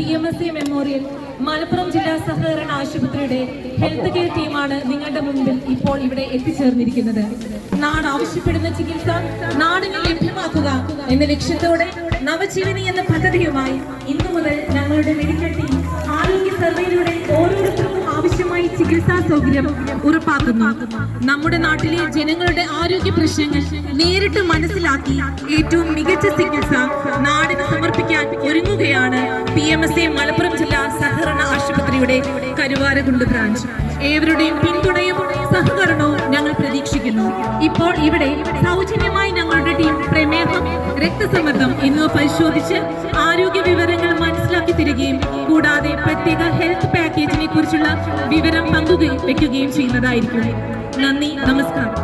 PMSA memorial Malappuram ജില്ലാ സഹകരണ ആശുപത്രിയുടെ ഹെൽത്ത് കെയർ ടീമാണ് നിങ്ങളുടെ മുമ്പിൽ ഇപ്പോൾ ഇവിടെ എത്തിച്ചേർന്നിരിക്കുന്നത്. നാട് ആവശ്യപ്പെടുന്ന ചികിത്സ നാടിന് ലഭ്യമാക്കുക എന്ന ലക്ഷ്യത്തോടെ നവജീവനി എന്ന പദ്ധതിയുമായി ഇന്നു മുതൽ ഞങ്ങളുടെ മെഡിക്കൽ ടീം ആരോഗ്യ സർവേയിലൂടെ ഓരോരുത്തർക്കും ആവശ്യമായ ചികിത്സാ സൗകര്യം ഉറപ്പാക്കുന്നു. നമ്മുടെ നാട്ടിലെ ജനങ്ങളുടെ ആരോഗ്യ പ്രശ്നങ്ങൾ നേരിട്ട് മനസ്സിലാക്കി ഏറ്റവും മികച്ച ചികിത്സ നാടിന് സമർപ്പിക്കാൻ ഒരുങ്ങുകയാണ് PMSA മലപ്പുറം ജില്ലാ സഹകരണ ആശുപത്രിയുടെ കരുവാരകുണ്ട് ബ്രാഞ്ച്. ഏവരുടെയും പിന്തുണയും സഹകരണവും ഞങ്ങൾ പ്രതീക്ഷിക്കുന്നു. ഇപ്പോൾ ഇവിടെ സൗജന്യമായി ഞങ്ങളുടെ ടീം പ്രമേഹം, രക്തസമ്മർദ്ദം എന്നിവ പരിശോധിച്ച് ആരോഗ്യ വിവരങ്ങൾ മനസ്സിലാക്കി തരികയും കൂടാതെ പ്രത്യേക ഹെൽത്ത് പാക്കേജിനെ കുറിച്ചുള്ള വിവരം പങ്കുവയ്ക്കുകയും ചെയ്യുന്നതായിരിക്കും. നന്ദി, നമസ്കാരം.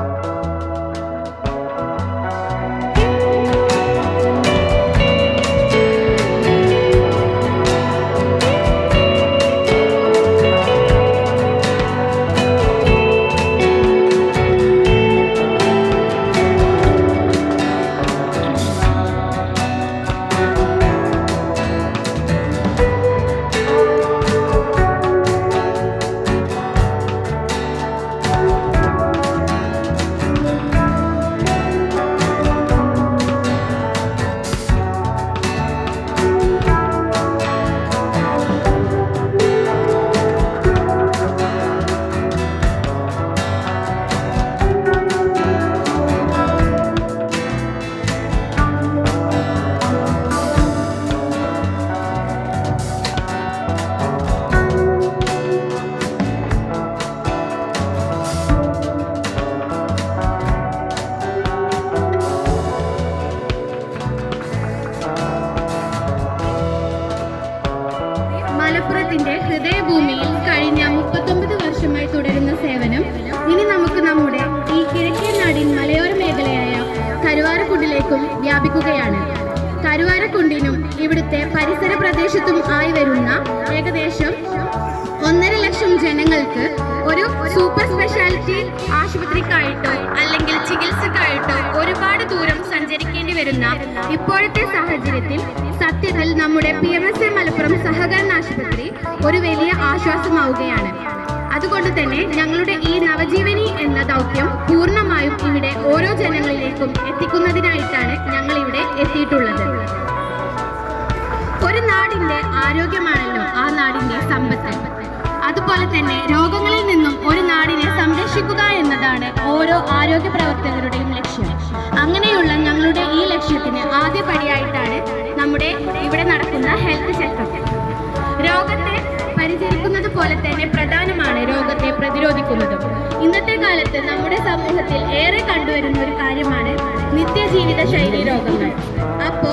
മലപ്പുറത്തിന്റെ ഹൃദയഭൂമിയിൽ കഴിഞ്ഞ 39 വർഷമായി തുടരുന്ന സേവനം ഇനി നമുക്ക് നമ്മുടെ ഈ കിഴക്കേ നാടിൻ മലയോര മേഖലയായ കരുവാരക്കുണ്ടിലേക്കും വ്യാപിക്കുകയാണ്. കരുവാരക്കുണ്ടിനും ഇവിടുത്തെ പരിസര പ്രദേശത്തും ആയി വരുന്ന ഏകദേശം 1.5 ലക്ഷം ജനങ്ങൾക്ക് ഒരു സൂപ്പർ സ്പെഷ്യാലിറ്റി ആശുപത്രിക്കായിട്ടോ അല്ലെങ്കിൽ ചികിത്സക്കായിട്ടോ ഒരുപാട് ദൂരം സഞ്ചരിക്കേണ്ടി വരുന്ന ഇപ്പോഴത്തെ സാഹചര്യത്തിൽ സത്യത്തിൽ നമ്മുടെ PMSA മലപ്പുറം സഹകരണ ആശുപത്രി ഒരു വലിയ ആശ്വാസമാവുകയാണ്. അതുകൊണ്ട് തന്നെ ഞങ്ങളുടെ ഈ നവജീവനി എന്ന ദൗത്യം പൂർണ്ണമായും ഇവിടെ ഓരോ ജനങ്ങളിലേക്കും എത്തിക്കുന്നതിനായിട്ടാണ് ഞങ്ങൾ ഇവിടെ എത്തിയിട്ടുള്ളത്. ഒരു നാടിന്റെ ആരോഗ്യമാണല്ലോ ആ നാടിന്റെ സമ്പത്ത്. അതുപോലെ തന്നെ രോഗങ്ങളിൽ നിന്നും ഒരു നാടിനെ സംരക്ഷിക്കുക എന്നതാണ് ഓരോ ആരോഗ്യ പ്രവർത്തകരുടെയും ലക്ഷ്യം. അങ്ങനെയുള്ള ഞങ്ങളുടെ ഈ ലക്ഷ്യത്തിന് ആദ്യപടിയായിട്ടാണ് നമ്മുടെ ഇവിടെ നടക്കുന്ന ഹെൽത്ത് ചെക്കപ്പ്. രോഗത്തെ പരിചരിക്കുന്നത് പോലെ തന്നെ പ്രധാനമാണ് രോഗത്തെ പ്രതിരോധിക്കുന്നതും. ഇന്നത്തെ കാലത്ത് നമ്മുടെ സമൂഹത്തിൽ ഏറെ കണ്ടുവരുന്ന ഒരു കാര്യമാണ് നിത്യജീവിത ശൈലി രോഗങ്ങൾ. അപ്പോ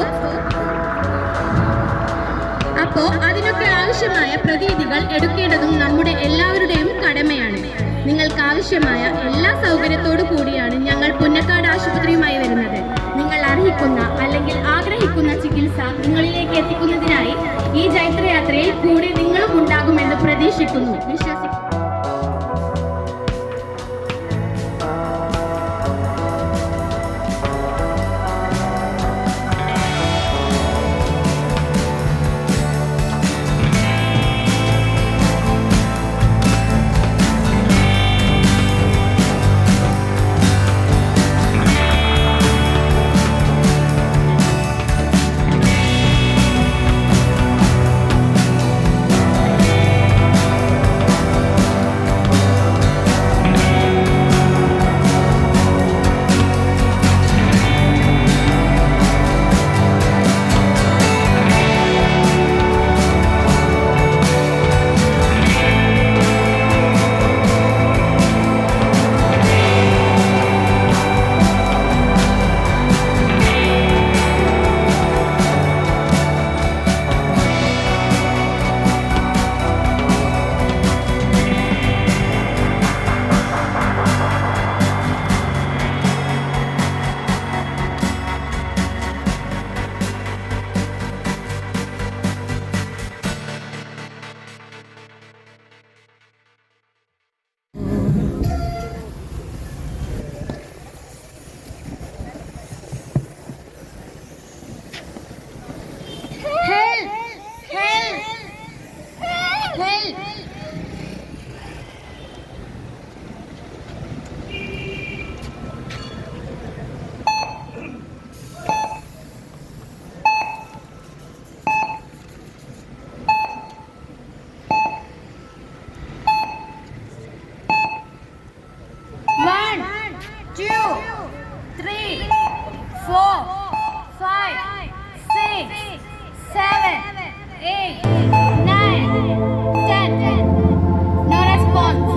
അതിനൊക്കെ ആവശ്യമായ പ്രതിവിധികൾ എടുക്കേണ്ടതും നമ്മുടെ എല്ലാവരുടെയും കടമയാണ്. നിങ്ങൾക്ക് ആവശ്യമായ എല്ലാ സൗകര്യത്തോടു കൂടിയാണ് ഞങ്ങൾ പുന്നക്കാട് ആശുപത്രിയുമായി വരുന്നത്. നിങ്ങൾ അർഹിക്കുന്ന അല്ലെങ്കിൽ ആഗ്രഹിക്കുന്ന ചികിത്സ നിങ്ങളിലേക്ക് എത്തിക്കുന്നതിനായി ഈ ജൈത്രയാത്രയിൽ കൂടെ നിങ്ങളും ഉണ്ടാകുമെന്ന് പ്രതീക്ഷിക്കുന്നു, വിശ്വസിക്കുന്നു. Help! One, two, three, 4, 5, 6, 7, 8, 9, 10. No response.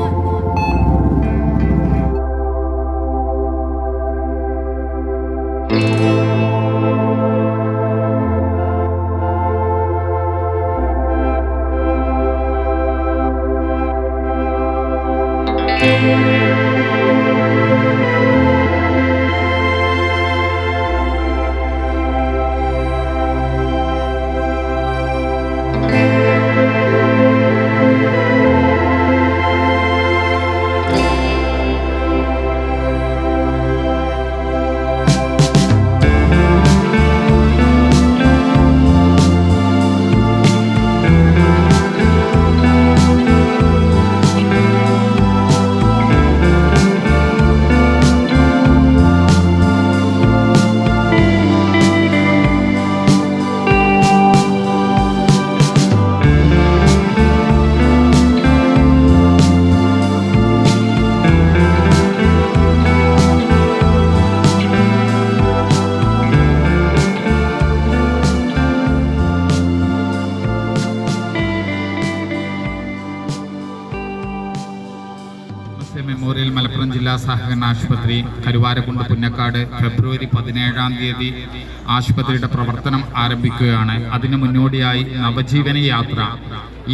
Memorial Malappuram ജില്ലാ സഹകരണ ആശുപത്രി കരുവാരക്കുണ്ട് പുന്നക്കാട് ഫെബ്രുവരി 17-ാം തീയതി ആശുപത്രിയുടെ പ്രവർത്തനം ആരംഭിക്കുകയാണ്. അതിന് മുന്നോടിയായി നവജീവന യാത്ര,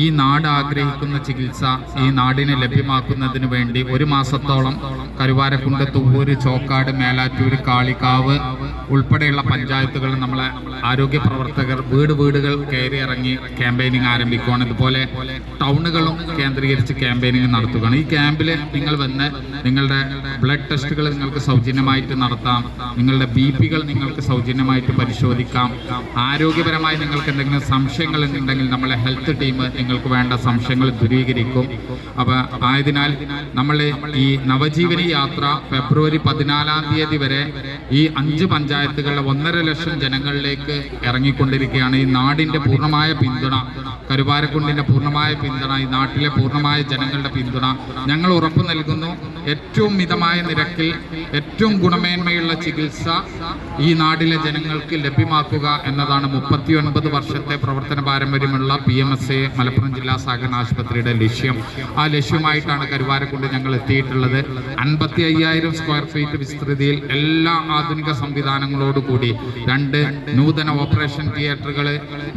ഈ നാട് ആഗ്രഹിക്കുന്ന ചികിത്സ ഈ നാടിന് ലഭ്യമാക്കുന്നതിന് വേണ്ടി ഒരു മാസത്തോളം കരുവാരക്കുണ്ട്, തുവ്വൂര്, ചോക്കാട്, മേലാറ്റൂർ, കാളികാവ് ഉൾപ്പെടെയുള്ള പഞ്ചായത്തുകളിൽ നമ്മളെ ആരോഗ്യ പ്രവർത്തകർ വീടുകൾ കയറി ഇറങ്ങി ക്യാമ്പയിനിങ് ആരംഭിക്കുകയാണ്. ഇതുപോലെ ടൗണുകളും കേന്ദ്രീകരിച്ച് ക്യാമ്പയിനിങ് നടത്തുകയാണ്. ഈ ക്യാമ്പിൽ നിങ്ങൾ വന്ന് നിങ്ങളുടെ ബ്ലഡ് ടെസ്റ്റുകൾ നിങ്ങൾക്ക് സൗജന്യമായിട്ട് നടത്താം, നിങ്ങളുടെ BP-കൾ നിങ്ങൾക്ക് സൗജന്യമായിട്ട് പരിശോധിക്കാം. ആരോഗ്യപരമായി നിങ്ങൾക്ക് എന്തെങ്കിലും സംശയങ്ങൾ ഉണ്ടെങ്കിൽ നമ്മളെ ഹെൽത്ത് ടീം നിങ്ങൾക്ക് വേണ്ട സംശയങ്ങൾ ദൂരീകരിക്കും. അപ്പോൾ ആയതിനാൽ നമ്മൾ ഈ നവജീവനി യാത്ര ഫെബ്രുവരി 14-ാം തീയതി വരെ ഈ 5 പഞ്ചായത്തുകളിലെ 1.5 ലക്ഷം ജനങ്ങളിലേക്ക് ഇറങ്ങിക്കൊണ്ടിരിക്കുകയാണ്. ഈ നാടിൻ്റെ പൂർണ്ണമായ പിന്തുണ, കരുവാരക്കുണ്ടിൻ്റെ പൂർണ്ണമായ പിന്തുണ, ഈ നാട്ടിലെ പൂർണ്ണമായ ജനങ്ങളുടെ പിന്തുണ ഞങ്ങൾ ഉറപ്പു നൽകുന്നു. ഏറ്റവും മിതമായ നിരക്കിൽ ഏറ്റവും ഗുണമേന്മയുള്ള ചികിത്സ ഈ നാടിലെ ജനങ്ങൾക്ക് ലഭ്യമാക്കുക എന്നതാണ് 39 വർഷത്തെ പ്രവർത്തന പാരമ്പര്യമുള്ള PMSA മലപ്പുറം ജില്ലാ സഹകരണ ആശുപത്രിയുടെ ലക്ഷ്യം. ആ ലക്ഷ്യമായിട്ടാണ് കരുവാരക്കുണ്ട് ഞങ്ങൾ എത്തിയിട്ടുള്ളത്. 55,000 സ്ക്വയർ ഫീറ്റ് വിസ്തൃതിയിൽ എല്ലാ ആധുനിക സംവിധാനങ്ങളോടുകൂടി 2 നൂതന ഓപ്പറേഷൻ തിയേറ്ററുകൾ,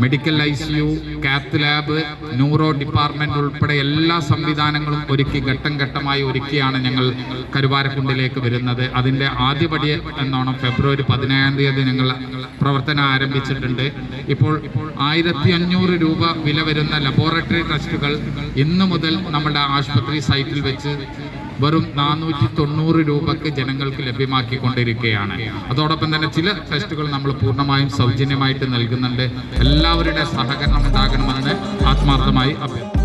medical ICU, cath lab, neuro department ഉൾപ്പെടെ എല്ലാ സംവിധാനങ്ങളും ഒരുക്കി ഘട്ടം ഘട്ടമായി ഒരുക്കിയാണ് ഞങ്ങൾ കരുവാരക്കുണ്ടിലേക്ക് വരുന്നത്. അതിൻ്റെ ആദ്യപടി എന്നോണം ഫെബ്രുവരി 17-ാം തീയതി ഞങ്ങൾ പ്രവർത്തനം ആരംഭിച്ചിട്ടുണ്ട്. ഇപ്പോൾ 1,500 രൂപ വില വരുന്ന ലബോറട്ടറി ടെസ്റ്റുകൾ ഇന്നു മുതൽ നമ്മുടെ ആശുപത്രി സൈറ്റിൽ വെച്ച് വെറും 490 രൂപയ്ക്ക് ജനങ്ങൾക്ക് ലഭ്യമാക്കിക്കൊണ്ടിരിക്കുകയാണ്. അതോടൊപ്പം തന്നെ ചില ടെസ്റ്റുകൾ നമ്മൾ പൂർണ്ണമായും സൗജന്യമായിട്ട് നൽകുന്നുണ്ട്. എല്ലാവരുടെ സഹകരണം ഉണ്ടാകണമെന്ന് ആത്മാർത്ഥമായി അഭ്യർത്ഥിക്കുന്നു.